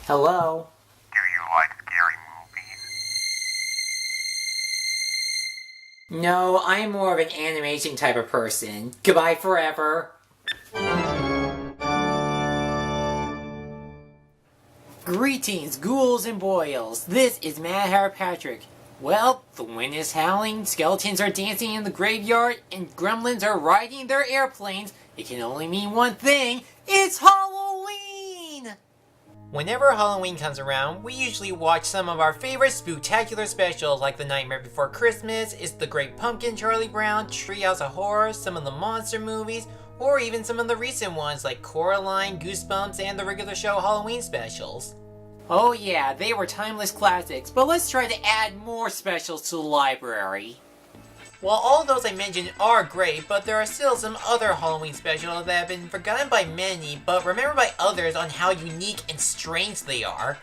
Hello? Do you like scary movies? No, I'm more of an animation type of person. Goodbye forever. Greetings, ghouls and boils. This is Mad Hatter Patrick. Well, the wind is howling, skeletons are dancing in the graveyard, and gremlins are riding their airplanes. It can only mean one thing. It's Halloween! Whenever Halloween comes around, we usually watch some of our favorite spooktacular specials like The Nightmare Before Christmas, It's the Great Pumpkin, Charlie Brown, Treehouse of Horror, some of the monster movies, or even some of the recent ones like Coraline, Goosebumps, and the regular show Halloween specials. Oh yeah, they were timeless classics, but let's try to add more specials to the library. Well, all those I mentioned are great, but there are still some other Halloween specials that have been forgotten by many, but remembered by others on how unique and strange they are.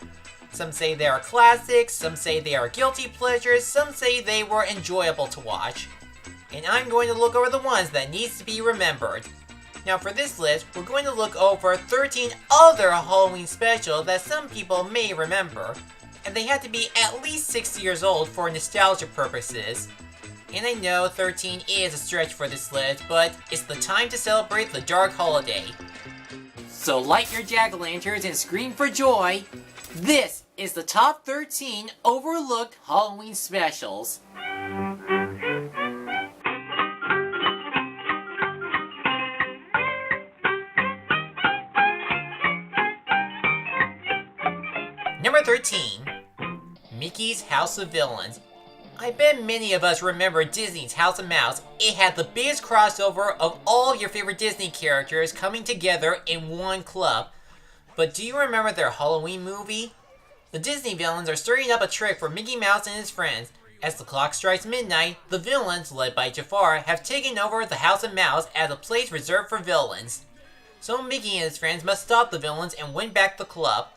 Some say they are classics, some say they are guilty pleasures, some say they were enjoyable to watch. And I'm going to look over the ones that needs to be remembered. Now for this list, we're going to look over 13 other Halloween specials that some people may remember. And they have to be at least 60 years old for nostalgia purposes. And I know 13 is a stretch for this list, but it's the time to celebrate the dark holiday. So light your jack-o'-lanterns and scream for joy. This is the top 13 overlooked Halloween specials. Number 13, Mickey's House of Villains. I bet many of us remember Disney's House of Mouse. It had the biggest crossover of all your favorite Disney characters coming together in one club. But do you remember their Halloween movie? The Disney villains are stirring up a trick for Mickey Mouse and his friends. As the clock strikes midnight, the villains, led by Jafar, have taken over the House of Mouse as a place reserved for villains. So Mickey and his friends must stop the villains and win back the club.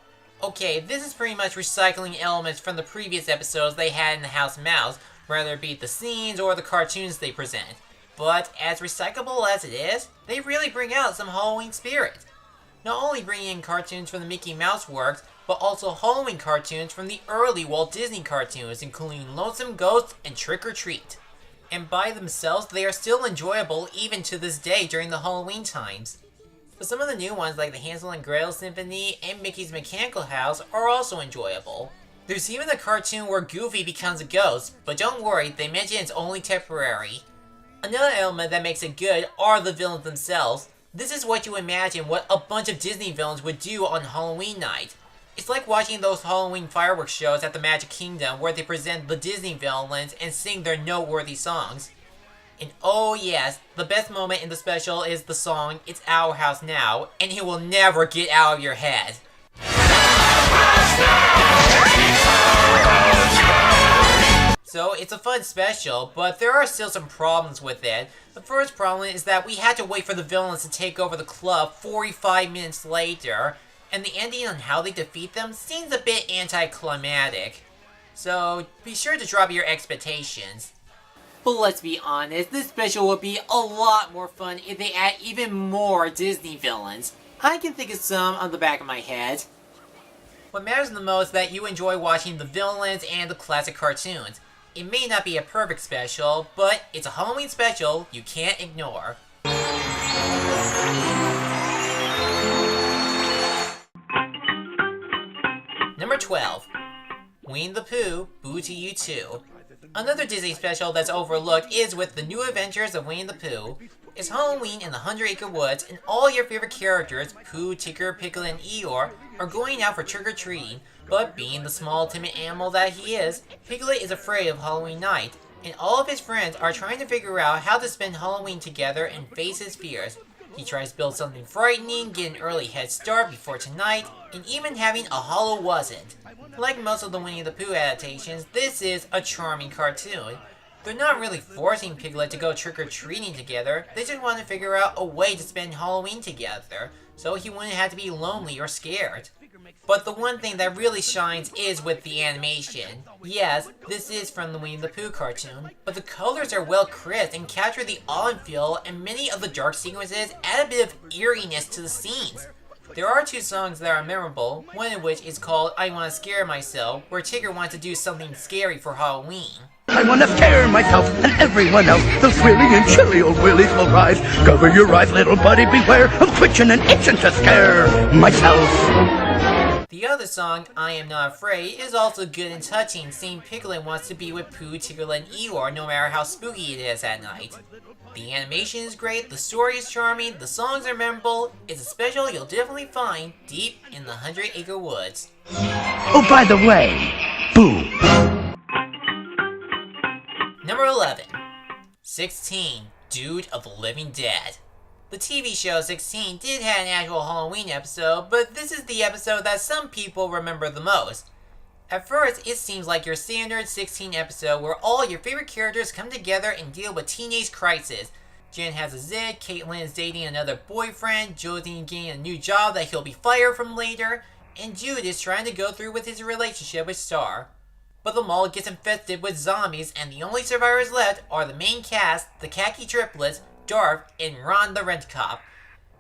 Okay, this is pretty much recycling elements from the previous episodes they had in the House of Mouse, whether it be the scenes or the cartoons they present. But as recyclable as it is, they really bring out some Halloween spirit. Not only bringing in cartoons from the Mickey Mouse works, but also Halloween cartoons from the early Walt Disney cartoons, including Lonesome Ghost and Trick or Treat. And by themselves, they are still enjoyable even to this day during the Halloween times. But some of the new ones like the Hansel and Gretel Symphony and Mickey's Mechanical House are also enjoyable. There's even a cartoon where Goofy becomes a ghost, but don't worry, they mention it's only temporary. Another element that makes it good are the villains themselves. This is what you imagine what a bunch of Disney villains would do on Halloween night. It's like watching those Halloween fireworks shows at the Magic Kingdom where they present the Disney villains and sing their noteworthy songs. And oh yes, the best moment in the special is the song It's Our House Now, and it will never get out of your head. So it's a fun special, but there are still some problems with it. The first problem is that we had to wait for the villains to take over the club 45 minutes later, and the ending on how they defeat them seems a bit anticlimactic. So be sure to drop your expectations. But let's be honest, this special would be a lot more fun if they add even more Disney villains. I can think of some on the back of my head. What matters the most is that you enjoy watching the villains and the classic cartoons. It may not be a perfect special, but it's a Halloween special you can't ignore. Number 12. Winnie the Pooh, Boo to You Too. Another Disney special that's overlooked is with The New Adventures of Winnie the Pooh. It's Halloween in the 100-Acre Woods, and all your favorite characters, Pooh, Tigger, Piglet, and Eeyore, are going out for trick-or-treating. But being the small, timid animal that he is, Piglet is afraid of Halloween night, and all of his friends are trying to figure out how to spend Halloween together and face his fears. He tries to build something frightening, get an early head start before tonight, and even having a hollow wasn't. Like most of the Winnie the Pooh adaptations, this is a charming cartoon. They're not really forcing Piglet to go trick-or-treating together, they just want to figure out a way to spend Halloween together, so he wouldn't have to be lonely or scared. But the one thing that really shines is with the animation. Yes, this is from the Winnie the Pooh cartoon, but the colors are well crisp and capture the awe and feel, and many of the dark sequences add a bit of eeriness to the scenes. There are two songs that are memorable, one of which is called I Wanna Scare Myself, where Tigger wants to do something scary for Halloween. I wanna scare myself and everyone else. Those willy and chilly old willies will rise. Cover your eyes, little buddy, beware. I'm twitching and itching to scare myself. The other song, I Am Not Afraid, is also good and touching, seeing Piglet wants to be with Pooh, Tiggerlet, and Eeyore no matter how spooky it is at night. The animation is great, the story is charming, the songs are memorable. It's a special you'll definitely find deep in the 100-acre woods. Oh, by the way, Boo. Number 11. 16. Dude of the Living Dead. The TV show 16 did have an actual Halloween episode, but this is the episode that some people remember the most. At first, it seems like your standard 16 episode where all your favorite characters come together and deal with teenage crisis. Jen has a zit, Caitlin is dating another boyfriend, Josie is getting a new job that he'll be fired from later, and Jude is trying to go through with his relationship with Star. But the mall gets infested with zombies, and the only survivors left are the main cast, the khaki triplets, Darth, and Ron the Rent-A-Cop.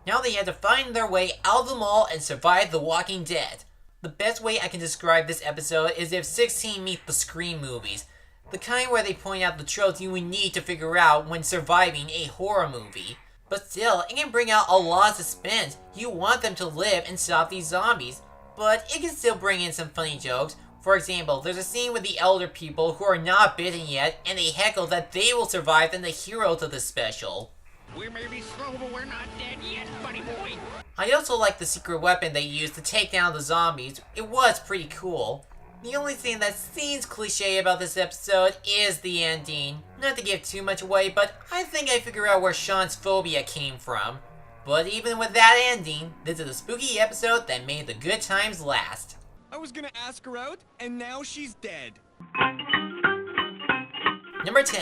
Now they have to find their way out of the mall and survive The Walking Dead. The best way I can describe this episode is if 16 meet the Scream movies. The kind where they point out the tropes you would need to figure out when surviving a horror movie. But still, it can bring out a lot of suspense. You want them to live and stop these zombies. But it can still bring in some funny jokes. For example, there's a scene with the elder people who are not bitten yet, and they heckle that they will survive than the hero to the special. We may be slow, but we're not dead yet, buddy boy. I also like the secret weapon they used to take down the zombies. It was pretty cool. The only thing that seems cliche about this episode is the ending. Not to give too much away, but I think I figured out where Sean's phobia came from. But even with that ending, this is a spooky episode that made the good times last. I was gonna ask her out, and now she's dead. Number 10.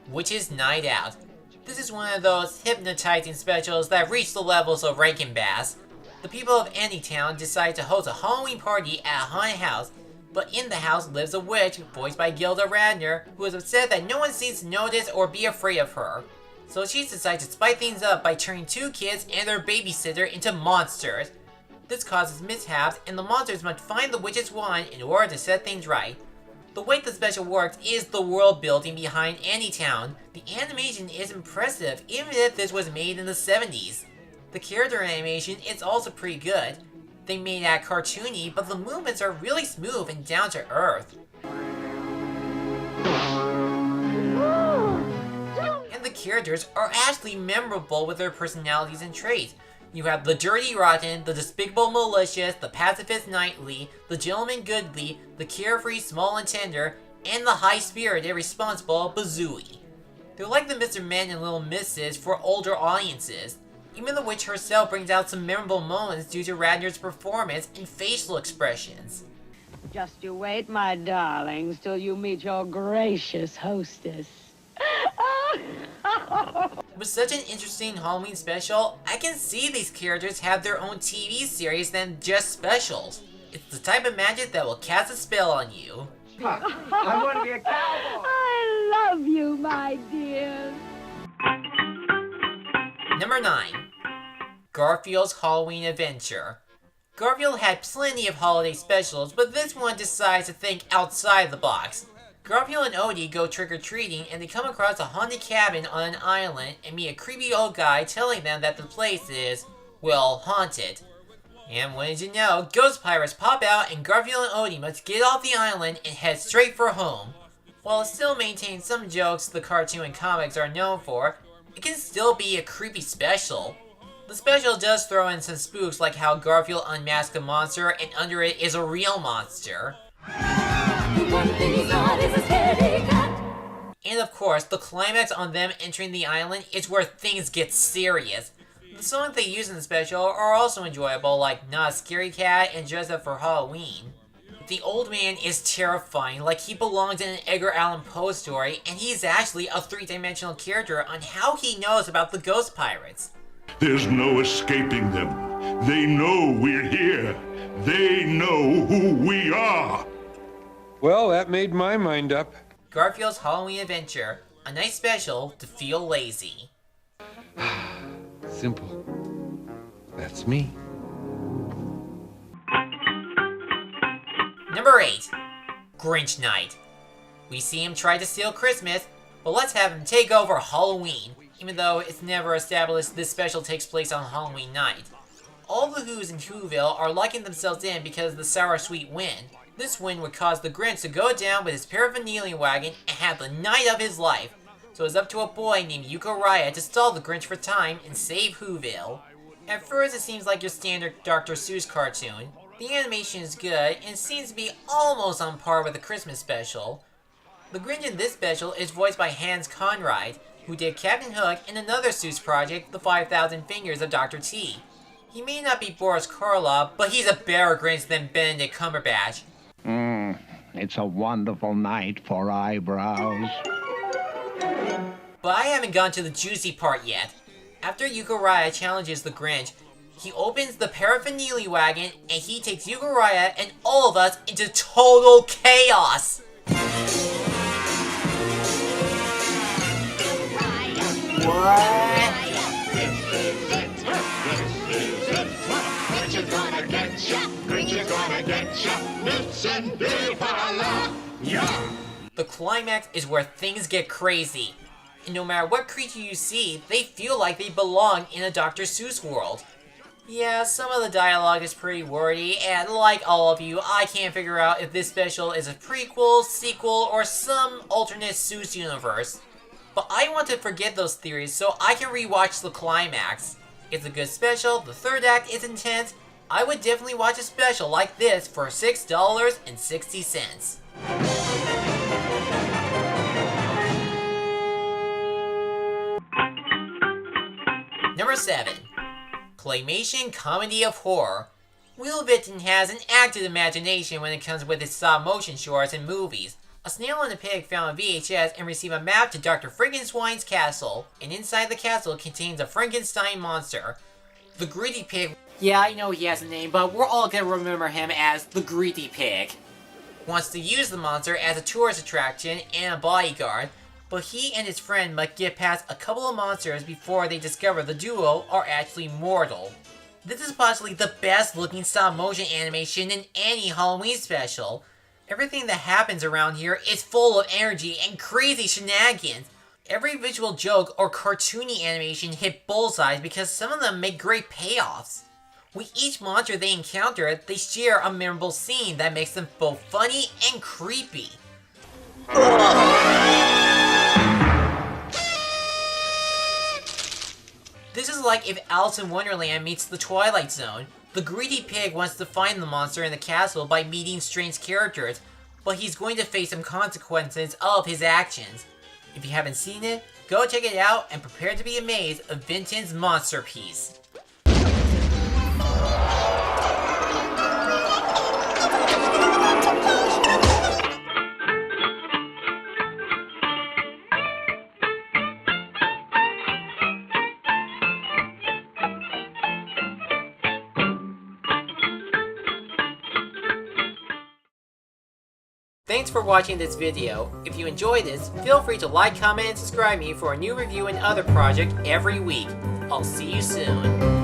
Witch's Night Out. This is one of those hypnotizing specials that reach the levels of Rankin Bass. The people of Anytown decide to host a Halloween party at a haunted house, but in the house lives a witch, voiced by Gilda Radner, who is upset that no one seems to notice or be afraid of her. So she decides to spice things up by turning two kids and their babysitter into monsters. This causes mishaps, and the monsters must find the witch's wand in order to set things right. The way the special works is the world building behind Anytown. The animation is impressive, even if this was made in the 70s. The character animation is also pretty good. They made that cartoony, but the movements are really smooth and down to earth. And the characters are actually memorable with their personalities and traits. You have the Dirty Rotten, the Despicable Malicious, the Pacifist Knightly, the Gentleman Goodly, the Carefree Small and Tender, and the High-Spirited Responsible Bazooey. They're like the Mr. Men and Little Misses for older audiences. Even the witch herself brings out some memorable moments due to Radner's performance and facial expressions. Just you wait, my darlings, till you meet your gracious hostess. With such an interesting Halloween special, I can see these characters have their own TV series than just specials. It's the type of magic that will cast a spell on you. I want to be a cowboy. I love you, my dear. Number 9. Garfield's Halloween Adventure. Garfield had plenty of holiday specials, but this one decides to think outside the box. Garfield and Odie go trick-or-treating, and they come across a haunted cabin on an island and meet a creepy old guy telling them that the place is, well, haunted. And what did you know, ghost pirates pop out and Garfield and Odie must get off the island and head straight for home. While it still maintains some jokes the cartoon and comics are known for, it can still be a creepy special. The special does throw in some spooks like how Garfield unmasks a monster and under it is a real monster. And of course, the climax on them entering the island is where things get serious. The songs they use in the special are also enjoyable, like Not a Scary Cat and Dress Up for Halloween. The old man is terrifying, like he belongs in an Edgar Allan Poe story, and he's actually a three-dimensional character on how he knows about the ghost pirates. There's no escaping them. They know we're here. They know who we are. Well, that made my mind up. Garfield's Halloween Adventure, a nice special to feel lazy. Simple. That's me. Number 8. Grinch Night. We see him try to steal Christmas, but let's have him take over Halloween, even though it's never established this special takes place on Halloween night. All the Who's in Whoville are locking themselves in because of the sour sweet wind. This wind would cause the Grinch to go down with his paraphernalia wagon and have the night of his life. So it's up to a boy named Yuko Raya to stall the Grinch for time and save Whoville. At first it seems like your standard Dr. Seuss cartoon. The animation is good and seems to be almost on par with the Christmas special. The Grinch in this special is voiced by Hans Conried, who did Captain Hook and another Seuss project, The 5,000 Fingers of Dr. T. He may not be Boris Karloff, but he's a better Grinch than Benedict Cumberbatch. It's a wonderful night for eyebrows. But I haven't gone to the juicy part yet. After Yuko Raya challenges the Grinch, he opens the paraphernalia wagon and he takes Yuko Raya and all of us into total chaos! What? The climax is where things get crazy. And no matter what creature you see, they feel like they belong in a Dr. Seuss world. Yeah, some of the dialogue is pretty wordy, and like all of you, I can't figure out if this special is a prequel, sequel, or some alternate Seuss universe. But I want to forget those theories so I can rewatch the climax. It's a good special, the third act is intense. I would definitely watch a special like this for $6.60. Number 7. Claymation Comedy of Horror. Will Vinton has an active imagination when it comes with his stop-motion shorts and movies. A snail and a pig found a VHS and receive a map to Dr. Frankenstein's castle, and inside the castle contains a Frankenstein monster. The Greedy Pig, yeah, I know he has a name, but we're all gonna remember him as the Greedy Pig, wants to use the monster as a tourist attraction and a bodyguard, but he and his friend must get past a couple of monsters before they discover the duo are actually mortal. This is possibly the best looking stop-motion animation in any Halloween special. Everything that happens around here is full of energy and crazy shenanigans. Every visual joke or cartoony animation hit bullseyes because some of them make great payoffs. With each monster they encounter, they share a memorable scene that makes them both funny and creepy. This is like if Alice in Wonderland meets The Twilight Zone. The Greedy Pig wants to find the monster in the castle by meeting strange characters, but he's going to face some consequences of his actions. If you haven't seen it, go check it out and prepare to be amazed of Vinton's Monsterpiece. Thanks for watching this video. If you enjoyed this, feel free to like, comment, and subscribe me for a new review and other project every week. I'll see you soon.